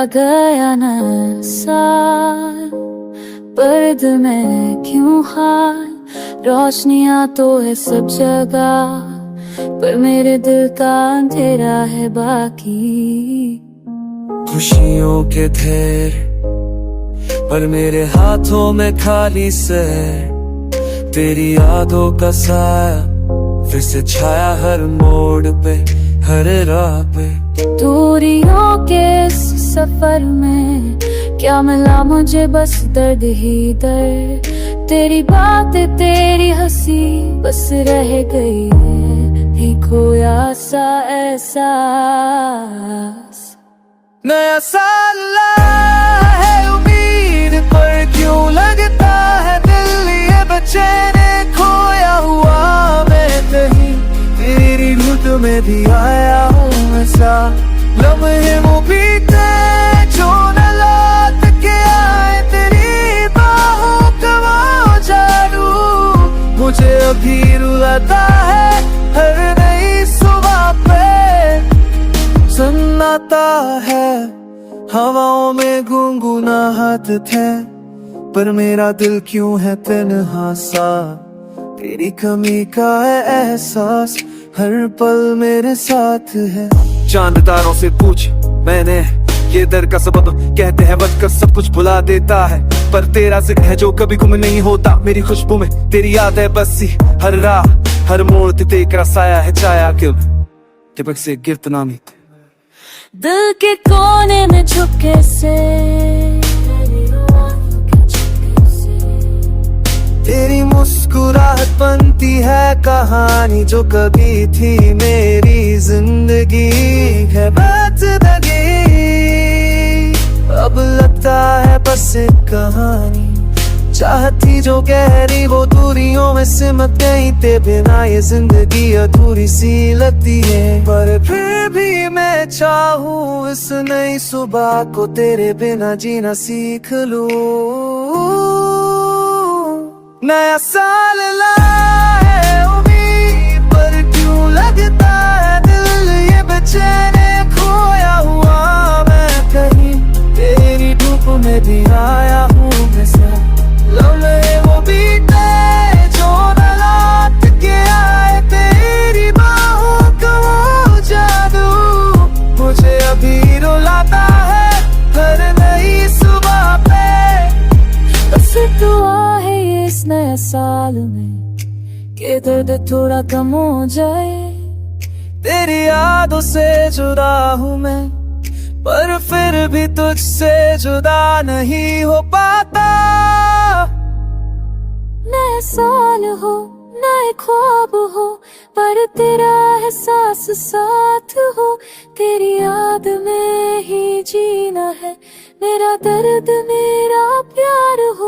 गया नया साल, पर्द में क्यों हाल, रोशनियां तो है सब जगह, पर मेरे दिल का अंधेरा है बाकी। खुशियों के ढेर पर मेरे हाथों में खाली सैर, तेरी यादों का साया फिर से छाया हर मोड़ पे, हर राह पे। दूरियों के इस सफर में क्या मिला मुझे, बस दर्द ही दर्द। तेरी बात तेरी हंसी बस रह गई है, भी खोया सा एहसास। नया साल लाया है उम्मीद पर क्यों लगता है दिल ये बेचैन, खोया हुआ मैं कहीं तेरी धुन में भी आया हूँ ऐसा। लम्हे वो बीते जो न लौट के आए, तेरी बाहों का वो जादू मुझे अभी रुलाता है हर नई सुबह पे। सन्नाटा है हवाओं में गुनगुनाहट थे, पर मेरा दिल क्यों है तन्हा सा, तेरी कमी का है एहसास हर पल मेरे साथ है। चांद तारों से पूछ मैंने ये दर्द का सबब, कहते हैं बचकर सब कुछ भुला देता है, पर तेरा जिक्र है जो कभी गुम नहीं होता। मेरी खुशबू में तेरी याद है बसी, हर राह हर मोड़ तेरा साया है छाया क्यों टिपक से गिरत नामी। दिल के कोने में छुपके से तेरी मुस्कुराहट बनती है कहानी जो कभी थी मेरी जिंदगी है बददगी। अब लगता है बस एक कहानी, चाहती जो गहरी वो दूरियों में सिमट गई, ते बिना ये जिंदगी अधूरी सी लगती है। पर फिर भी मैं चाहूँ इस नई सुबह को तेरे बिना जीना सीख लूं। नया साल लाए उम्मीद पर क्यों लगता है दिल ये बेचैन, खोया हुआ मैं कहीं तेरी धूप में भी आया हूँ ऐसा। लम्हे वो बीते जो न लौट के आए, तेरी बाहों का वो जादू मुझे अभी रुलाता है हर नई सुबह पे। बस दुआ है इस नया साल में कि दर्द थोड़ा कम हो जाए। तेरी यादों से जुदा हूँ मैं, पर फिर भी तुझसे जुदा नहीं हो पाता। नया साल हो नए ख्वाब हो, पर तेरा एहसास साथ हो, तेरी याद में ही जीना है, मेरा दर्द मेरा प्यार हो।